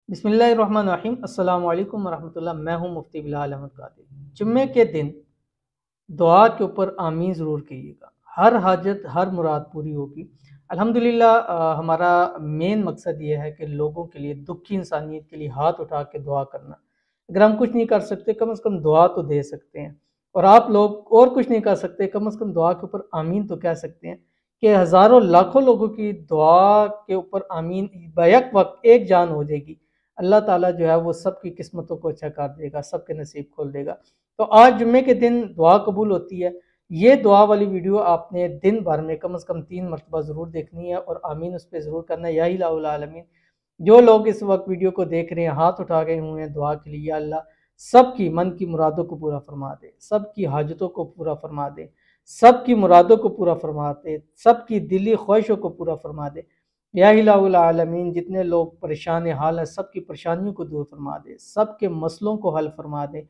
بسم اللہ الرحمن الرحیم۔ السلام علیکم ورحمۃ اللہ۔ میں ہوں مفتی بلال احمد قادری۔ جمعے کے دن دعا کے اوپر آمین ضرور کیجیے گا، ہر حاجت ہر مراد پوری ہوگی الحمدللہ۔ ہمارا مین مقصد یہ ہے کہ لوگوں کے لیے، دکھی انسانیت کے لیے ہاتھ اٹھا کے دعا کرنا۔ اگر ہم کچھ نہیں کر سکتے کم از کم دعا تو دے سکتے ہیں، اور آپ لوگ اور کچھ نہیں کر سکتے کم از کم دعا کے اوپر آمین تو کہہ سکتے ہیں کہ ہزاروں لاکھوں لوگوں کی دعا کے اوپر آمین بیک وقت ایک جان ہو جائے گی۔ اللہ تعالیٰ جو ہے وہ سب کی قسمتوں کو اچھا کر دے گا، سب کے نصیب کھول دے گا۔ تو آج جمعے کے دن دعا قبول ہوتی ہے۔ یہ دعا والی ویڈیو آپ نے دن بھر میں کم از کم 3 مرتبہ ضرور دیکھنی ہے، اور آمین اس پہ ضرور کرنا ہے۔ یا الہ العالمین، جو لوگ اس وقت ویڈیو کو دیکھ رہے ہیں، ہاتھ اٹھا گئے ہوئے ہیں دعا کے لیے، یا اللہ سب کی من کی مرادوں کو پورا فرما دے، سب کی حاجتوں کو پورا فرما دے، سب کی مرادوں کو پورا فرما دے، سب کی دلی خواہشوں کو پورا فرما دے۔ یا الہ العالمین، جتنے لوگ پریشان حال ہیں سب کی پریشانیوں کو دور فرما دے، سب کے مسئلوں کو حل فرما دے،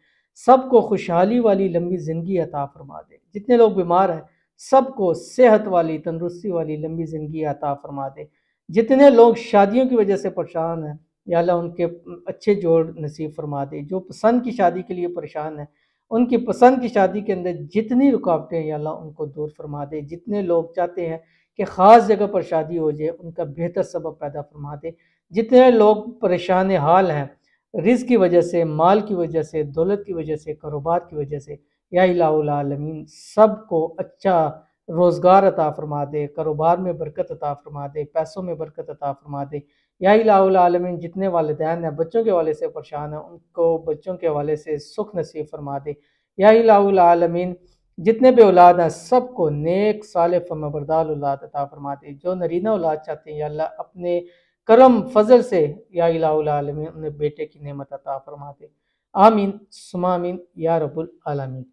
سب کو خوشحالی والی لمبی زندگی عطا فرما دے۔ جتنے لوگ بیمار ہیں سب کو صحت والی، تندرستی والی لمبی زندگی عطا فرما دے۔ جتنے لوگ شادیوں کی وجہ سے پریشان ہیں، یا اللہ ان کے اچھے جوڑ نصیب فرما دے۔ جو پسند کی شادی کے لیے پریشان ہیں، ان کی پسند کی شادی کے اندر جتنی رکاوٹیں ہیں یا اللہ ان کو دور فرما دے۔ جتنے لوگ چاہتے ہیں کہ خاص جگہ پر شادی ہو جائے، ان کا بہتر سبب پیدا فرما دے۔ جتنے لوگ پریشان حال ہیں رزق کی وجہ سے، مال کی وجہ سے، دولت کی وجہ سے، کاروبار کی وجہ سے، یا الہ العالمین سب کو اچھا روزگار عطا فرما دے، کاروبار میں برکت عطا فرما دے، پیسوں میں برکت عطا فرما دے۔ یا الہ العالمین، جتنے والدین ہیں بچوں کے حوالے سے پریشان ہیں، ان کو بچوں کے حوالے سے سکھ نصیب فرما دے۔ یا الہ العالمین، جتنے بھی اولاد ہیں سب کو نیک صالح فرمانبردار اولاد عطا فرما دے۔ جو نرینہ اولاد چاہتے ہیں یا اللہ اپنے کرم فضل سے یا الہ العالمین انہیں بیٹے کی نعمت عطا فرما دے۔ آمین ثم آمین یا رب العالمین۔